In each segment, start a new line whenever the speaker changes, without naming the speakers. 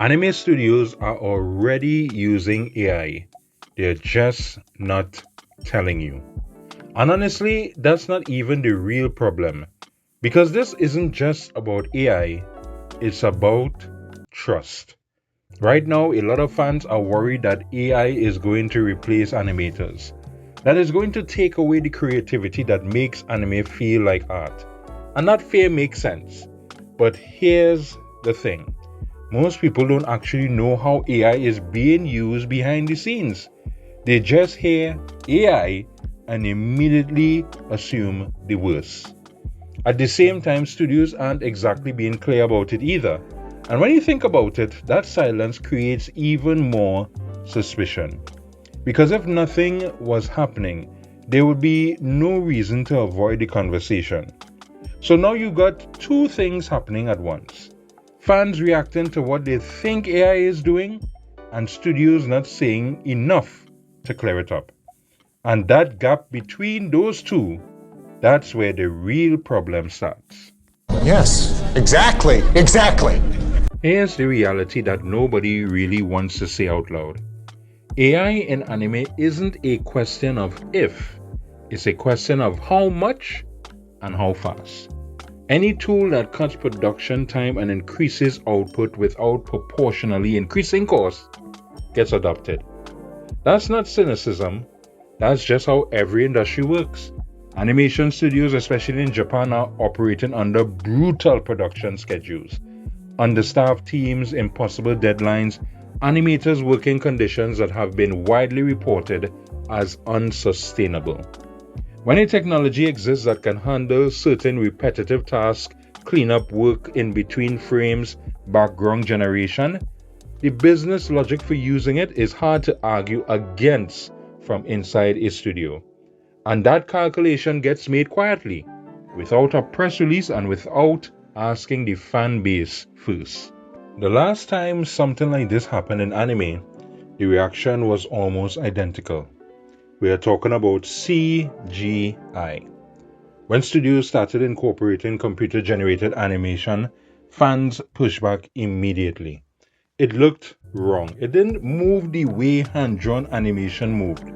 Anime studios are already using AI. They're just not telling you. And honestly, that's not even the real problem. Because this isn't just about AI, it's about trust. Right now, a lot of fans are worried that AI is going to replace animators, that is going to take away the creativity that makes anime feel like art. And that fear makes sense. But here's the thing, most people don't actually know how AI is being used behind the scenes. They just hear AI and immediately assume the worst. At the same time, studios aren't exactly being clear about it either. And when you think about it, that silence creates even more suspicion. Because if nothing was happening, there would be no reason to avoid the conversation. So now you got two things happening at once: fans reacting to what they think AI is doing, and studios not saying enough to clear it up. And that gap between those two, that's where the real problem starts.
Yes, exactly.
Here's the reality that nobody really wants to say out loud. AI in anime isn't a question of if, it's a question of how much and how fast. Any tool that cuts production time and increases output without proportionally increasing costs gets adopted. That's not cynicism, that's just how every industry works. Animation studios, especially in Japan, are operating under brutal production schedules, understaffed teams, impossible deadlines, animators working conditions that have been widely reported as unsustainable. When a technology exists that can handle certain repetitive tasks, cleanup work in between frames, background generation, the business logic for using it is hard to argue against from inside a studio. And that calculation gets made quietly, without a press release and without asking the fan base first. The last time something like this happened in anime, the reaction was almost identical. We are talking about CGI. When studios started incorporating computer generated animation, fans pushed back immediately. It looked wrong. It didn't move the way hand drawn animation moved.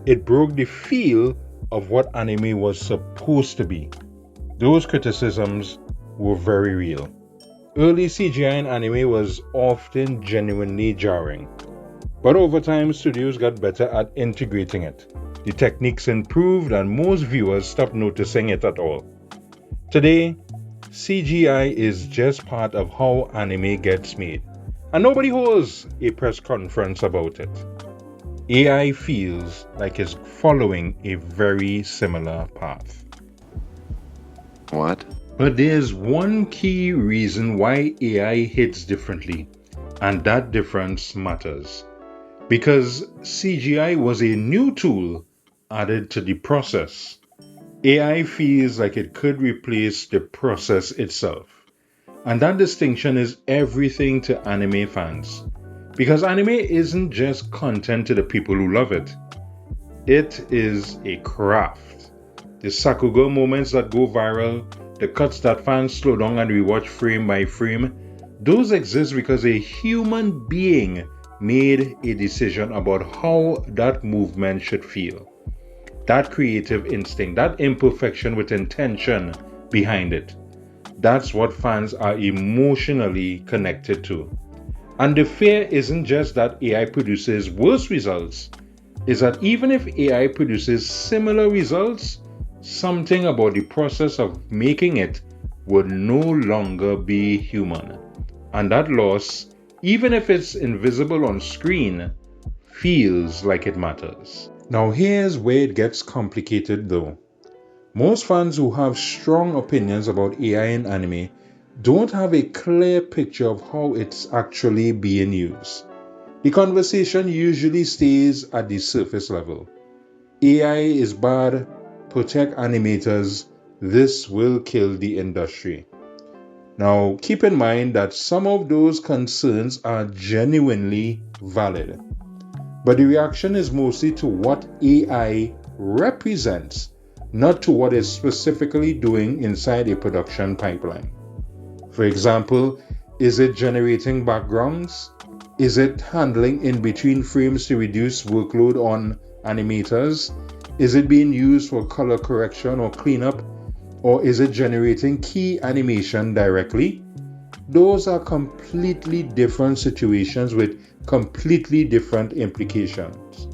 It broke the feel of what anime was supposed to be. Those criticisms were very real. Early CGI in anime was often genuinely jarring, but over time, studios got better at integrating it. The techniques improved, and most viewers stopped noticing it at all. Today, CGI is just part of how anime gets made, and nobody holds a press conference about it. AI feels like it's following a very similar path.
What?
But there's one key reason why AI hits differently, and that difference matters. Because CGI was a new tool added to the process. AI feels like it could replace the process itself. And that distinction is everything to anime fans. Because anime isn't just content to the people who love it, it is a craft. The Sakuga moments that go viral, the cuts that fans slow down and rewatch frame by frame, those exist because a human being made a decision about how that movement should feel. That creative instinct, that imperfection with intention behind it. That's what fans are emotionally connected to. And the fear isn't just that AI produces worse results, is that even if AI produces similar results, something about the process of making it would no longer be human. And that loss, even if it's invisible on screen, feels like it matters. Now, here's where it gets complicated though. Most fans who have strong opinions about AI in anime don't have a clear picture of how it's actually being used. The conversation usually stays at the surface level. AI is bad, protect animators, this will kill the industry. Now, keep in mind that some of those concerns are genuinely valid, but the reaction is mostly to what AI represents, not to what it's specifically doing inside a production pipeline. For example, Is it generating backgrounds? Is it handling in between frames to reduce workload on animators? Is it being used for color correction or cleanup? Or is it generating key animation directly? Those are completely different situations with completely different implications.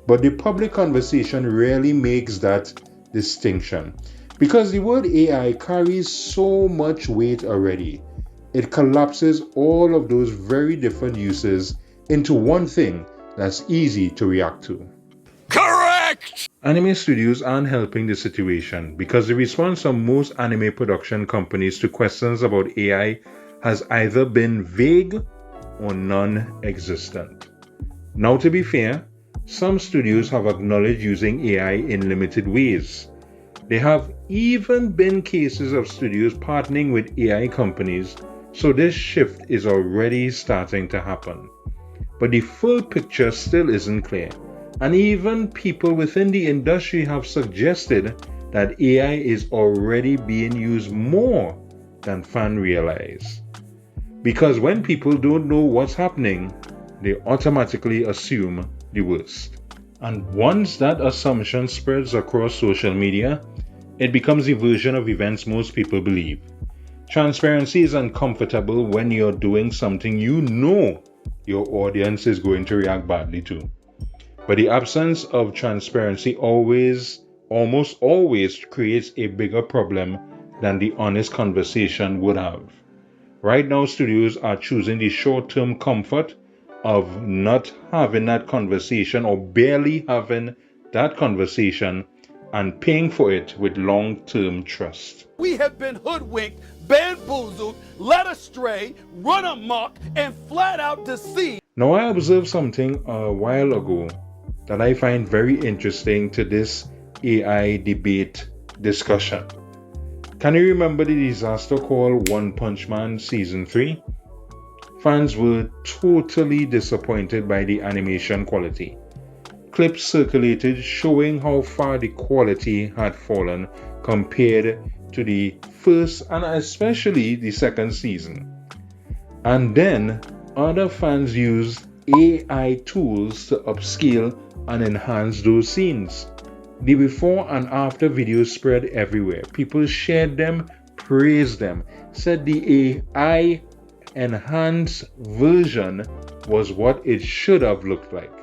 But the public conversation rarely makes that distinction because the word AI carries so much weight already. It collapses all of those very different uses into one thing that's easy to react to.
Correct!
Anime studios aren't helping the situation because the response of most anime production companies to questions about AI has either been vague or non existent. Now, to be fair, some studios have acknowledged using AI in limited ways. There have even been cases of studios partnering with AI companies, so this shift is already starting to happen. But the full picture still isn't clear, and even people within the industry have suggested that AI is already being used more than fans realize. Because when people don't know what's happening, they automatically assume the worst. And once that assumption spreads across social media, it becomes the version of events most people believe. Transparency is uncomfortable when you're doing something you know your audience is going to react badly to. But the absence of transparency almost always creates a bigger problem than the honest conversation would have. Right now, studios are choosing the short term comfort of not having that conversation or barely having that conversation and paying for it with long term trust.
We have been hoodwinked, bamboozled, led astray, run amok, and flat out deceived.
Now, I observed something a while ago that I find very interesting to this AI debate discussion. Can you remember the disaster called One Punch Man Season 3? Fans were totally disappointed by the animation quality. Clips circulated showing how far the quality had fallen compared to the first and especially the second season. And then other fans used AI tools to upscale and enhance those scenes. The before and after videos spread everywhere. People shared them, praised them, said the AI enhanced version was what it should have looked like.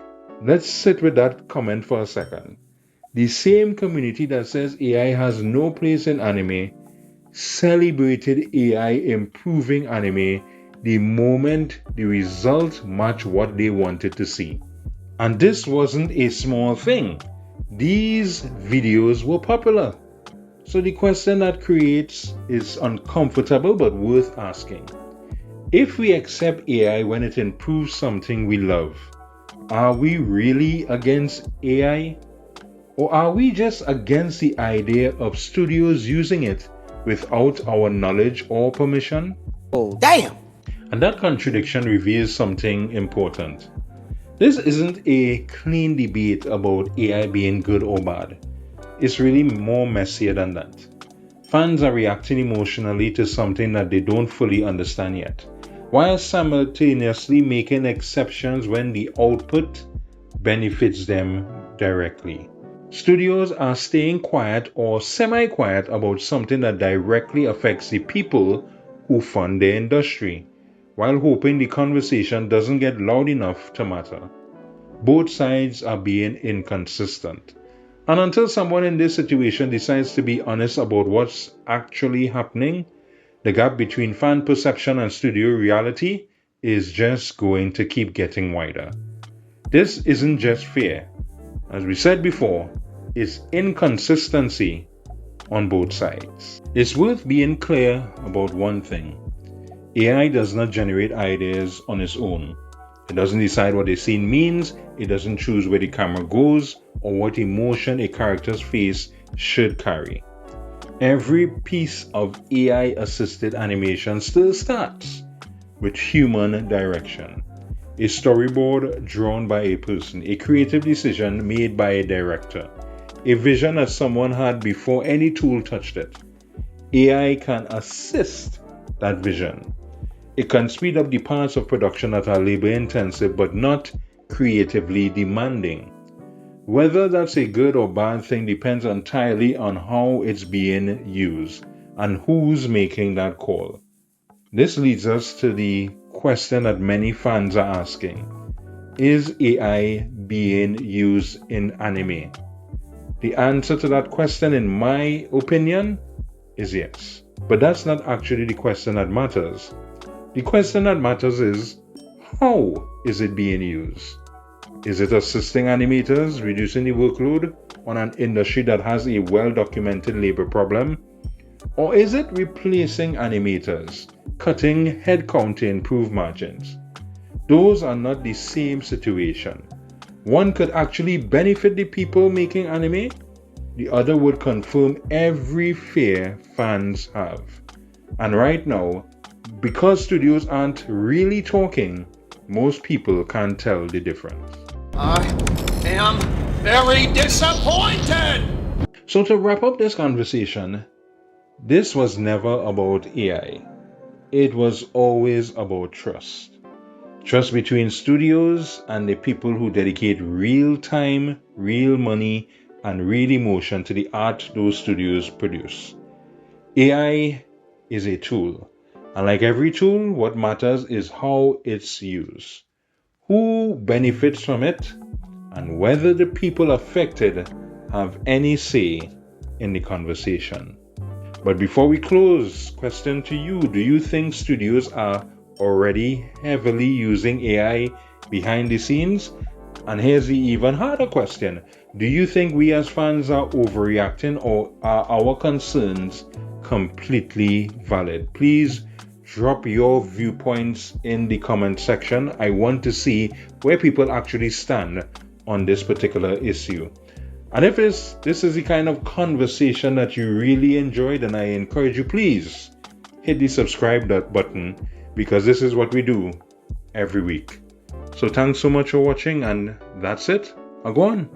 Let's sit with that comment for a second. The same community that says AI has no place in anime celebrated AI improving anime the moment the results match what they wanted to see. And this wasn't a small thing. These videos were popular. So the question that creates is uncomfortable but worth asking. If we accept AI when it improves something we love, are we really against AI? Or are we just against the idea of studios using it without our knowledge or permission?
Oh, damn!
And that contradiction reveals something important. This isn't a clean debate about AI being good or bad. It's really more messier than that. Fans are reacting emotionally to something that they don't fully understand yet, while simultaneously making exceptions when the output benefits them directly. Studios are staying quiet or semi-quiet about something that directly affects the people who fund their industry, while hoping the conversation doesn't get loud enough to matter. Both sides are being inconsistent. And until someone in this situation decides to be honest about what's actually happening, the gap between fan perception and studio reality is just going to keep getting wider. This isn't just fair. As we said before, it's inconsistency on both sides. It's worth being clear about one thing. AI does not generate ideas on its own. It doesn't decide what a scene means, it doesn't choose where the camera goes, or what emotion a character's face should carry. Every piece of AI-assisted animation still starts with human direction. A storyboard drawn by a person, a creative decision made by a director, a vision that someone had before any tool touched it. AI can assist that vision. It can speed up the parts of production that are labor intensive but not creatively demanding. Whether that's a good or bad thing depends entirely on how it's being used and who's making that call. This leads us to the question that many fans are asking. Is AI being used in anime? The answer to that question, in my opinion, is yes. But that's not actually the question that matters. The question that matters is, how is it being used? Is it assisting animators, reducing the workload on an industry that has a well-documented labor problem? Or is it replacing animators, cutting headcount to improve margins? Those are not the same situation. One could actually benefit the people making anime. The other would confirm every fear fans have. And right now, because studios aren't really talking, most people can't tell the difference.
I am very disappointed!
So to wrap up this conversation, this was never about AI. It was always about trust. Trust between studios and the people who dedicate real time, real money, and real emotion to the art those studios produce. AI is a tool, and like every tool, what matters is how it's used, who benefits from it, and whether the people affected have any say in the conversation. But before we close, question to you: do you think studios are already heavily using AI behind the scenes? And here's the even harder question: do you think we as fans are overreacting, or are our concerns completely valid? Please drop your viewpoints in the comment section. I want to see where people actually stand on this particular issue. And if this is the kind of conversation that you really enjoy, then I encourage you, please hit the subscribe button, because this is what we do every week. So thanks so much for watching, and that's it. Go on.